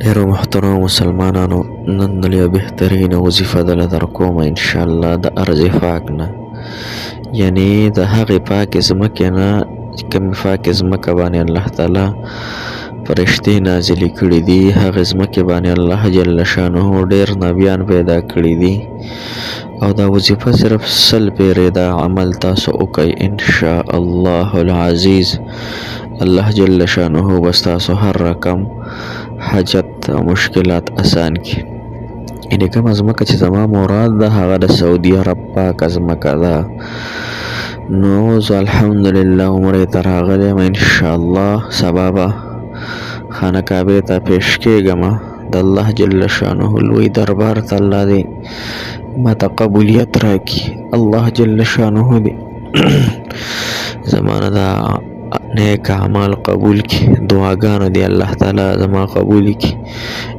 ډیرو محترم مسلمانانو، نن یو بهترینه وظیفه دله در کومه انشاءالله د ارض پاک نه، یعنی د هغې پاکې ځمکې نه چې کومې پاکې ځمکه باندې الله تعالی فرښتې نازلې کړي دي. هغې ځمکې باندې الله جل شانه ډیر نبیان پیدا کړي دي، او دا وظیفه صرف 100 پیرې دا عمل تاسو وکئ انشاء الله العزیز. الله جل شانه بس تاسو هر رقم حاجت او مشکلات آسان کی. یعنی کومه ځمکه چې زما مراد ده هغه د سعودي عرب پاکه ځمکه ده. نو زه الحمدلله عمرې ته راغلی یم، انشاءالله سبا به خانه کعبې ته پیش کېږم. د الله جل شانه لوی دربار ته الله دې ماته قبولیت راکړي. الله جل شانه دې زمانه دا نیک اعمال قبول کی. دعاګانو دی الله تعالی زما قبول کی،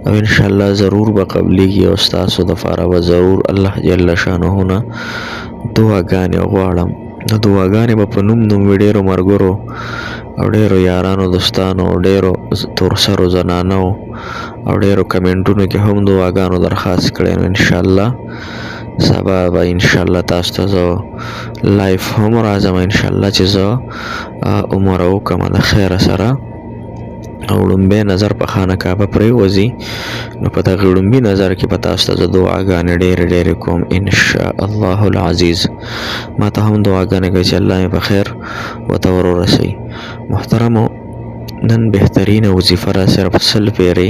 او انشاءالله ضرور به قبلیږي، او ستاسو دپاره به ضرور الله جل شانه نه دعاګانې غواړم. د دعاګانې به په نوم وي ډېرو ملګرو او ډېرو یارانو دوستانو او ډېرو تورسرو زنانو او ډېرو کمنټونو کې هم دعاګانو درخواست کړی نو انشاءالله سبا به انشاءالله تاسو ته زه لایف هم راځم انشاءالله چې زه عمره وکړم د خیره سره. او لومبی نظر په خانه کعبه پرېوځي، نو په دغې لومبي نظر کې به تاسو ته زه دعاګانې ډېرې کوم انشاء الله العزیز. ما ته هم دعاګانې کوي چې الله مې په خیر ورته ورسوي. محترمو، نن بهترینه وظیفه را صرف 100 پیرې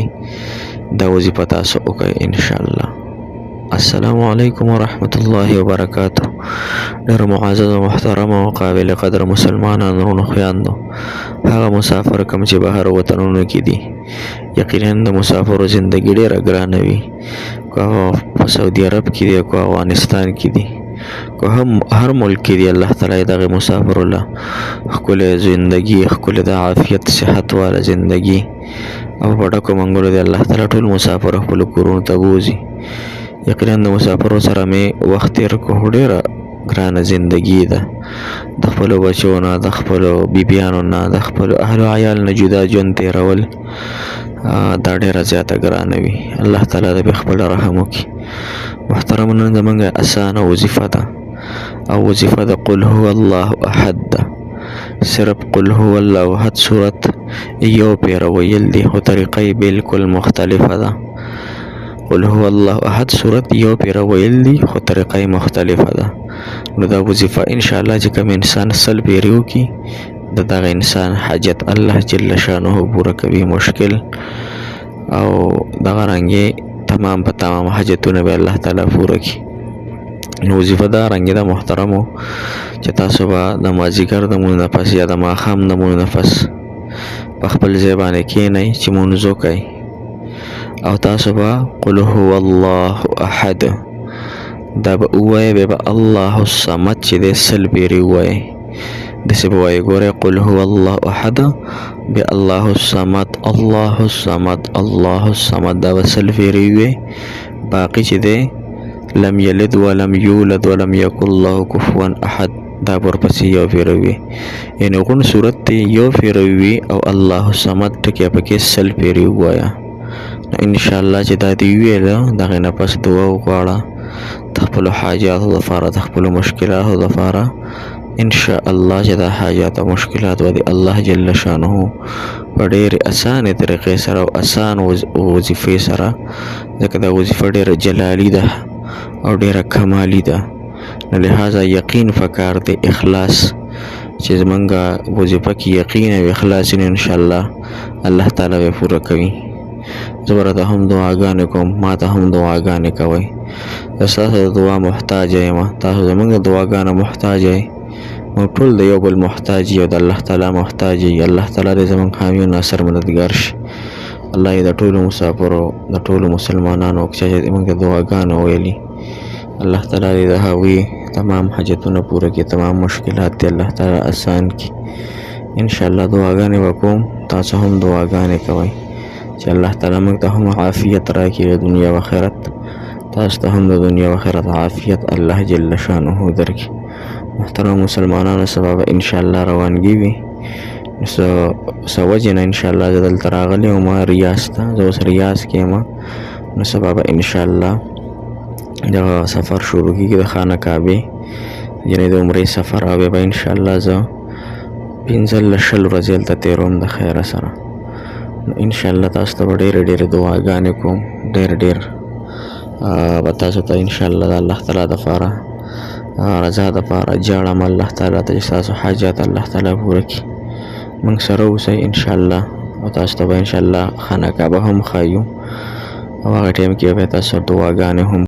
دا وظیفه تاسو وکړئ انشاءالله. السلام علیکم ورحمت الله وبرکاته. ډېر معزز و محترم او قابل قدر مسلمانانو ورونو خویندو، هغه مسافر کوم چې بهر وطنونو کې دي، یقینا د مسافرو زندگی ډېره ګرانه وي، که هغه په سعودي عرب کې دي، که افغانستان کې دي، که هم هر ملک کې دي. الله تعالی دغه مسافرو له ښکلې زندگی، ښکلې د عافیت صحت واله زندگی او په ډکو منګولو دی الله تعالی ټول مسافر خپلو کورونو ته بوځي. یقینا د مسافرو سره مې وخت تېر کړو، ډېره ګرانه زندگی ده. د خپلو بچو نه، د خپلو بیبیانو نه، د خپلو اهل و عیال نه جدا ژوند تېرول دا ډېره زیاته ګرانه وي. الله تعالی دې خپل رحم وکړي. محترم، نن زموږ اسانه وظیفه ده، او وظیفه د قل هو الله احد ده. صرف قل هو الله احد صورت یو پیره ویل دي، خو طریقه یې بالکل مختلفه ده. قل هو الله احد صورت یو پیره ویل دي، خو طریقه یې مختلفه ده. نو دا وظیفه انشاءالله چې کوم انسان 100 پیرې وکړي، د دغه انسان حاجت الله جل شانه پوره کوي، مشکل او دغه رنګې تمام په تمام حاجتونه به الله تعالی پوره کړي. نو وظیفه دا رنګې ده محترمو چې تاسو به د مازدیګر د مونځ نه پس یا د ماښام د مونځ نه پس په خپل ځای باندې کښېنئ چې مونځ وکئ، او تاسو به قل هو الله احد دا به ووایئ، بیا به الله الصمد چې دی 100 پیرې ووایئ. داسې به وایئ، ګورئ قل هو الله احد بیا الله الصمد الله الصمد الله الصمد دا به 100 پیرې ووایئ. باقي چې دی لم یلد ولم یولد ولم یکن الله کفوا احد دا ورپسې یو پیره وي. یعنې غون صورت ته یو پیره وي او الله الصمد ټکی پکې 100 پیرې ووایه. نو انشاءالله چې دا دې وویله، دغې نه پس دعا وغواړه د خپلو حاجاتو دپاره، د خپلو مشکلاتو دپاره. انشاءالله چې دا حاجات او مشکلات به د الله جل شانه په ډېرې اسانې طریقې سره او اسان وظیفې سره، ځکه دا وظیفه ډېره جلالي ده او ډېره کمالي ده. نو لہذا یقین پکار دی، اخلاص چې زمونږ وظیفه کې یقین او اخلاص وي، انشاءالله الله تعالی به پوره کوي. زه به راته هم دعاګانې کوم، ما ته هم دعاګانې کوئ. زه ستاسو د دعا محتاج یم، تاسو زمونږ د دعاګانو محتاج یئ. موږ ټول د یو بل محتاج یو، د الله تعالی محتاج یي. الله تعالی دې زمونږ حامي او ناصر مددګار شي. الله یې د ټولو مسافرو، د ټولو مسلمانانو چې موږ د دعاګانو ویلي، الله تعالی دې د هغوی تمام حاجتونه پوره کړي، تمام مشکلات دې الله تعالی آسان کړي. انشاءالله دعاګانې به کوم، تاسو هم دعاګانې کوئ چې الله تعالی موږ ته هم عافیت راکړي د دنیا و آخرت، تاسو ته هم د دنیا و آخرت عافیت الله جل شانه درکړي. محترم مسلمانانو، سبا به انشاءالله روانګي وي. څه وجې نه انشاءالله زه دلته راغلی وم ریاض ته. زه اوس ریاض کې یم. نو سبا به انشاءالله دغه سفر شروع کېږي د خانه کعبې، یعنې د عمرې سفر، او بیا به انشاءالله زه 15-20 ورځې هلته تېروم د خیره سره. نو انشاءالله تاسو ته به ډېرې دعاګانې کوم، ډېر به تاسو ته انشاءالله د الله تعالی دپاره رضا دپاره جاړم الله تعالی ته چې ستاسو حاجات الله تعالی پوره کړي. موږ سره اوسئ انشاءالله، او تاسو ته به انشاءالله خانه کعبه هم ښایو، او هغه ټایم کې به تاسو دعاګانې هم